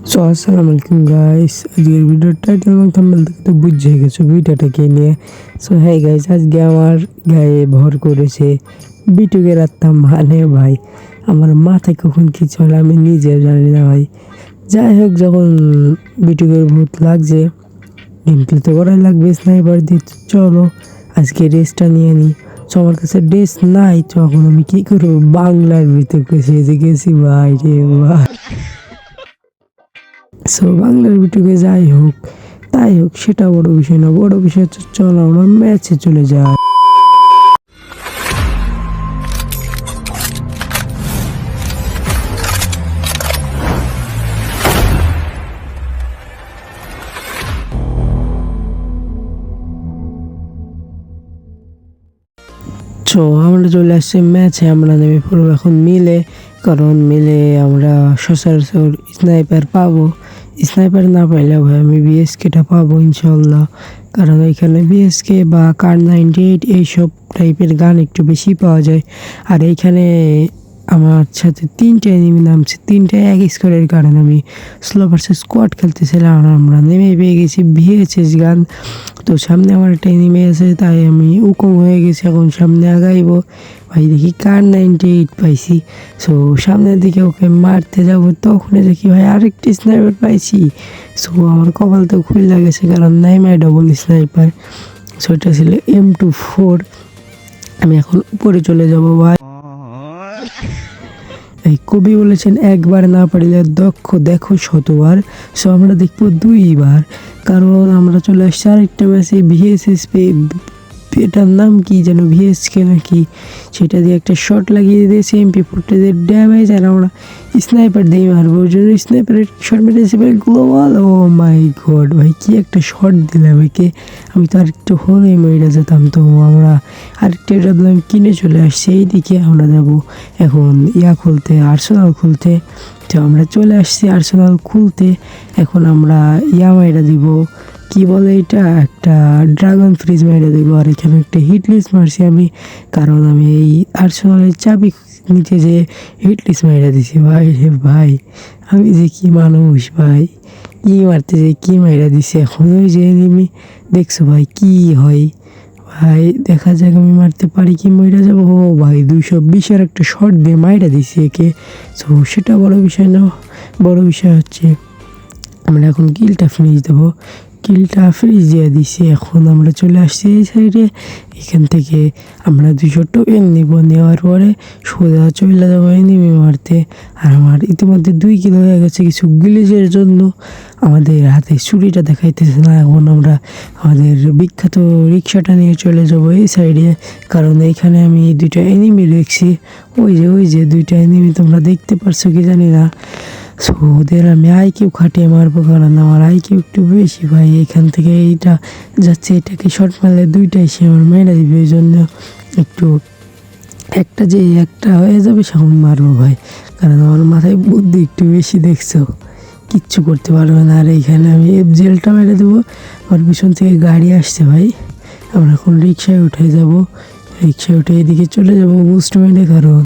So আসসালামু আলাইকুম guys, আজকের ভিডিওর টাইটেল এবং থাম্বনেল থেকে তো বুঝে গেছো ভিডিওটাকে নিয়ে। সো হ্যাঁ গাইস, আজকে আমার গায়ে ভর করেছে বিটুকের আত্মা। মানে ভাই, আমার মাথায় কখন কি চলে আমি নিজেও জানি না ভাই। যাই হোক, যখন বিটুকের ভূত লাগছে, গেম প্লে তো করাই লাগবে স্নাইপার দিয়ে। তো চলো আজকে রেসটা নিয়ে নিই। সো আমার কাছে ড্রেস নাই, তখন আমি কি করবো, বাংলার ভিতরে সেজে গেছি ভাই রে ভাই। সো বাংলার ভিডিওকে যাই হোক তাই হোক, সেটা বড় বিষয় না। বড় বিষয় হচ্ছে চলো আমরা ম্যাচে চলে যাই। সো আমরা চলে আসছি ম্যাচে, আমরা নেমে পড়বো এখন মিলে। কারণ মিলে আমরা সচরাচর স্নাইপার পাবো। স্নাইপার না পাইলে ভাই আমি বিএসকেটা পাবো ইনশাল্লাহ। কারণ এখানে বিএসকে বা কার 98 এইসব টাইপের গান একটু বেশি পাওয়া যায়। আর এইখানে আমার সাথে তিনটা এনিমি নামছে, তিনটা এক স্কোয়াডের কারণে আমি স্লো ভার্সেস স্কোয়াড খেলতেছিলাম। আর আমরা নেমে পেয়ে গেছি ভিএচএস গান। তো সামনে আমার একটা এনিমি আছে, তাই আমি উকম হয়ে গেছি, এখন সামনে আগাইবো। ভাই দেখি কার 98 পাইছি। সো সামনের দিকে ওকে মারতে যাব, তখন দেখি ভাই আরেকটি স্নাইপার পাইছি। সো আমার কপাল তো খুলে গেছে, কারণ নাইমাই ডবল স্নাইপার। সো এটা ছিল M24। আমি এখন উপরে চলে যাব ভাই। এই কবি বলেছেন একবার না পারিলে দক্ষ দেখো শতবার। সো আমরা দেখবো 2বার, কারণ আমরা চলে আসছি আরেকটা ম্যাচে ভিএসএস এটার নাম কি যেন, ভিএসকে নাকি, সেটা দিয়ে একটা শট লাগিয়ে দিয়েছে MP40 দিয়ে ড্যামেজ। আর আমরা স্নাইপার দিয়ে মারবো, ওই জন্য স্নাইপারের শট মেরেছে ভাই গ্লোবাল। ও মাই গড ভাই, কি একটা শট দিলাম একে, আমি তো আরেকটু হলেই মরে যেতাম। তো আমরা আরেকটা ডাবলাম কিনে চলে আসছি এইদিকে। আমরা যাব এখন খুলতে, আর্সেনাল খুলতে। তো আমরা চলে আসছি আর্সেনাল খুলতে। এখন আমরা মাইরা দিব, কি বলে এটা, একটা ড্রাগন ফ্রিজ মাইরা দিব। আর এখানে একটা হিটলিস্ট মারছি আমি, কারণ আমি এই আর্সেনালের চাবি নিচে যে হিটলিস্ট মাইরা দিছি। ভাই রে ভাই, আমি যে কি মানুষ ভাই, কি মারতে যে কি মাইরা দিছি। এখন ওই যে এনিমি দেখছো ভাই কি হয় ভাই, দেখা যাক আমি মারতে পারি কি মইরা যাবো। ও ভাই 220-এর একটা শট দিয়ে মাইরা দিছি একে। সো সেটা বড় বিষয় না, বড় বিষয় হচ্ছে আমরা এখন কিলটা ফিনিশ দেবো। কিলটা ফ্রিজ দিয়ে দিছি। এখন আমরা চলে আসছি এই সাইডে। এখান থেকে আমরা 200 টোকেন নেব, নেওয়ার পরে সোজা চলে যাবো এনিমি মারতে। আর আমার ইতিমধ্যে 2 কিলো হয়ে গেছে কিছু গ্লিচের জন্য। আমাদের হাতে ছুরিটা দেখাইতেছে না। এখন আমরা আমাদের বিখ্যাত রিক্সাটা নিয়ে চলে যাবো এই সাইডে, কারণ এইখানে আমি 2টা এনিমি দেখছি। ওই যে 2টা এনিমি তোমরা দেখতে পারছো কি জানি না। সো ওদের আমি আইকিউ খাটিয়ে মারবো, কারণ আমার আইকিউ একটু বেশি ভাই। এখান থেকে এইটা যাচ্ছে, এটাকে শর্ট মারলে 2টাই সে আমার মেরে দিবে। এই জন্য একটু একটা হয়ে যাবে সেমন মারবো ভাই, কারণ আমার মাথায় বুদ্ধি একটু বেশি, দেখছো, কিচ্ছু করতে পারবে না। আর এইখানে আমি জেলটা মেরে দেবো। আমার পিছন থেকে গাড়ি আসছে ভাই, আমরা এখন রিক্সায় উঠে যাব। রিক্সায় উঠে এদিকে চলে যাবো বুস্ট মেরে, কারণ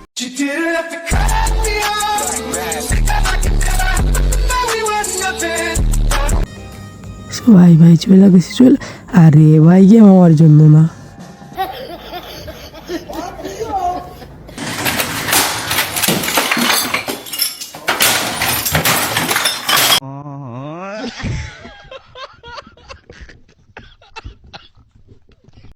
ভাই চলে গেছি চলে। আরে ভাই গেম আমার জন্য না।